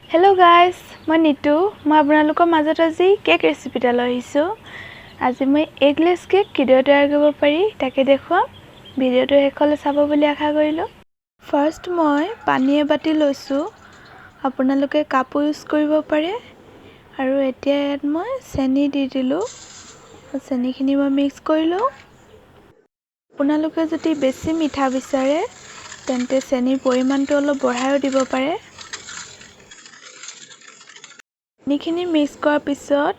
Hello' guys, মই নিতু। মই আপোনালোকৰ মাজত আজি কেক ৰেচিপি এটা লৈ আহিছোঁ। আজি মই এগলেছ কেক কিদৰে তৈয়াৰ কৰিব পাৰি তাকে দেখুৱাম। ভিডিঅ'টো শেষলৈ চাব বুলি আশা কৰিলোঁ। ফাৰ্ষ্ট মই পানী এবাতি লৈছোঁ। আপোনালোকে কাপো ইউজ কৰিব পাৰে। আৰু এতিয়া ইয়াত মই চেনি দি দিলোঁ। চেনিখিনি মই মিক্স কৰি লওঁ। আপোনালোকে যদি বেছি মিঠা বিচাৰে তেন্তে চেনিৰ পৰিমাণটো অলপ বঢ়াইও দিব পাৰে। চেনিখিনি মিক্স কৰাৰ পিছত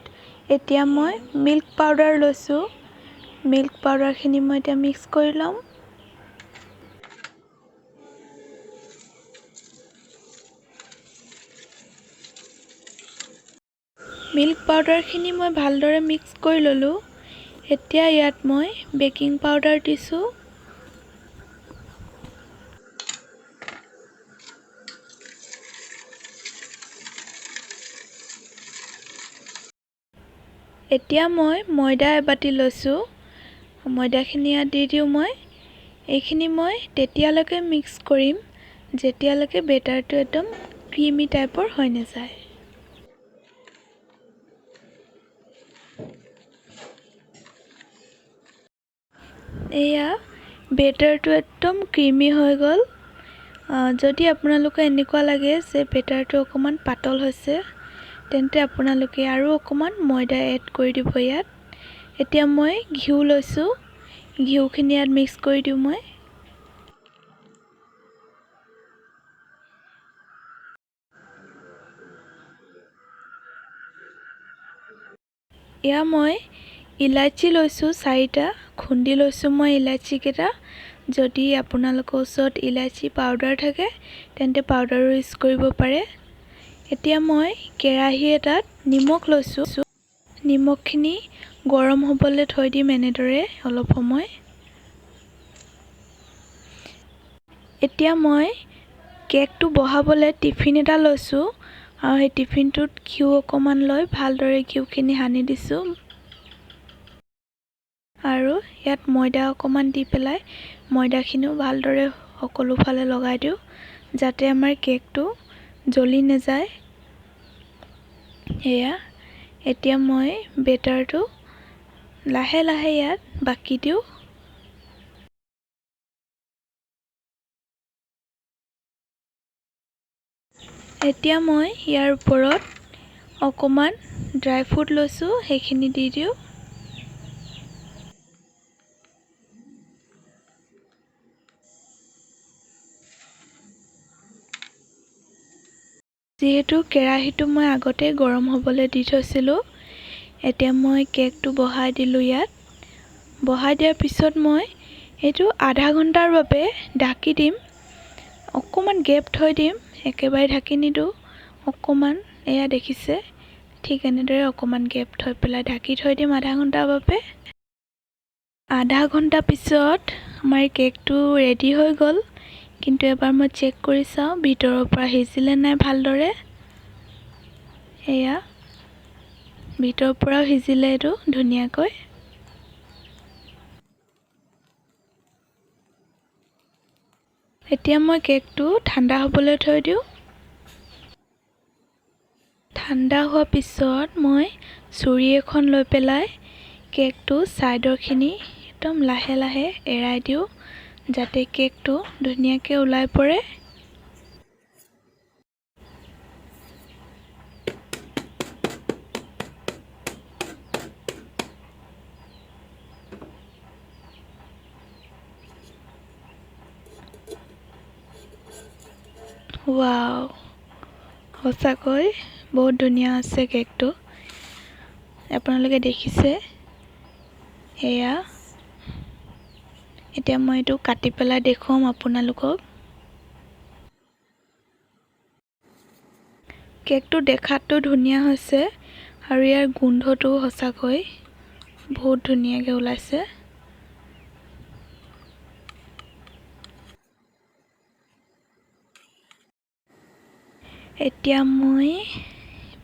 এতিয়া মই মিল্ক পাউডাৰ লৈছোঁ। মিল্ক পাউডাৰখিনি মই এতিয়া মিক্স কৰি ল'ম। মিল্ক পাউডাৰখিনি মই ভালদৰে মিক্স কৰি ল'লোঁ। এতিয়া ইয়াত মই বেকিং পাউডাৰ দিছোঁ। এতিয়া মই ময়দা এবাতি লৈছোঁ। ময়দাখিনি ইয়াত দি দিওঁ মই। এইখিনি মই তেতিয়ালৈকে মিক্স কৰিম যেতিয়ালৈকে বেটাৰটো একদম ক্ৰীমি টাইপৰ হৈ নাযায়। এয়া বেটাৰটো একদম ক্ৰীমি হৈ গ'ল। যদি আপোনালোকে এনেকুৱা লাগে যে বেটাৰটো অকণমান পাতল হৈছে তেন্তে আপোনালোকে আৰু অকণমান ময়দা এড কৰি দিব ইয়াত। এতিয়া মই ঘিউ লৈছোঁ। ঘিউখিনি ইয়াত মিক্স কৰি দিওঁ মই। এয়া মই ইলাচি লৈছোঁ 4টা। খুন্দি লৈছোঁ মই ইলাচিকেইটা। যদি আপোনালোকৰ ওচৰত ইলাচি পাউডাৰ থাকে তেন্তে পাউডাৰো ইউজ কৰিব পাৰে। এতিয়া মই কেৰাহী এটাত নিমখ লৈছোঁ। নিমখখিনি গৰম হ'বলৈ থৈ দিম এনেদৰে অলপ সময়। এতিয়া মই কেকটো বহাবলৈ টিফিন এটা লৈছোঁ আৰু সেই টিফিনটোত ঘিউ অকণমান লৈ ভালদৰে ঘিউখিনি সানি দিছোঁ। আৰু ইয়াত ময়দা অকণমান দি পেলাই ময়দাখিনিও ভালদৰে সকলো ফালে লগাই দিওঁ যাতে আমাৰ কেকটো জ্বলি নাযায়। এয়া এতিয়া মই বেটাৰটো লাহে লাহে ইয়াত বাকি দিওঁ। এতিয়া মই ইয়াৰ ওপৰত অকণমান ড্ৰাই ফ্ৰুট লৈছোঁ, সেইখিনি দি দিওঁ। যিহেতু কেৰাহীটো মই আগতে গৰম হ'বলৈ দি থৈছিলোঁ, এতিয়া মই কেকটো বহাই দিলোঁ ইয়াত। বহাই দিয়াৰ পিছত মই এইটো আধা ঘণ্টাৰ বাবে ঢাকি দিম। অকণমান গেপ থৈ দিম, একেবাৰে ঢাকি নিদিওঁ। অকণমান এয়া দেখিছে, ঠিক এনেদৰে অকণমান গেপ থৈ পেলাই ঢাকি থৈ দিম আধা ঘণ্টাৰ বাবে। আধা ঘণ্টা পিছত আমাৰ কেকটো ৰেডি হৈ গ'ল। কিন্তু এবাৰ মই চেক কৰি চাওঁ ভিতৰৰ পৰা সিজিলে নাই ভালদৰে। এয়া ভিতৰৰ পৰাও সিজিলে এইটো ধুনীয়াকৈ। এতিয়া মই কেকটো ঠাণ্ডা হ'বলৈ থৈ দিওঁ। ঠাণ্ডা হোৱাৰ পিছত মই চুৰি এখন লৈ পেলাই কেকটো ছাইডৰখিনি একদম লাহে লাহে এৰাই দিওঁ যাতে কেকটো ধুনীয়াকৈ ওলাই পৰে। ৱাও, সঁচাকৈ বহুত ধুনীয়া আছে কেকটো। আপোনালোকে দেখিছে এয়া। এতিয়া মই এইটো কাটি পেলাই দেখুৱাম আপোনালোকক। কেকটো দেখাতো ধুনীয়া হৈছে আৰু ইয়াৰ গোন্ধটো সঁচাকৈ বহুত ধুনীয়াকৈ ওলাইছে। এতিয়া মই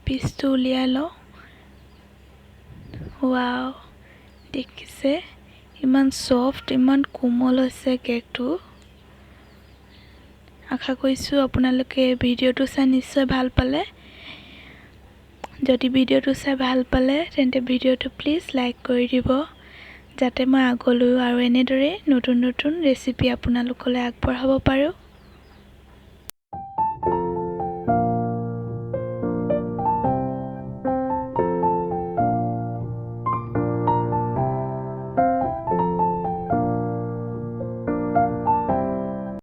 পিচটো উলিয়াই লওঁ। ৱাও, দেখিছে ইমান ছফ্ট, ইমান কোমল হৈছে কেকটো। আশা কৰিছোঁ আপোনালোকে ভিডিঅ'টো চাই নিশ্চয় ভাল পালে। যদি ভিডিঅ'টো চাই ভাল পালে তেন্তে ভিডিঅ'টো প্লিজ লাইক কৰি দিব, যাতে মই আগলৈও আৰু এনেদৰে নতুন নতুন ৰেচিপি আপোনালোকলৈ আগবঢ়াব পাৰোঁ।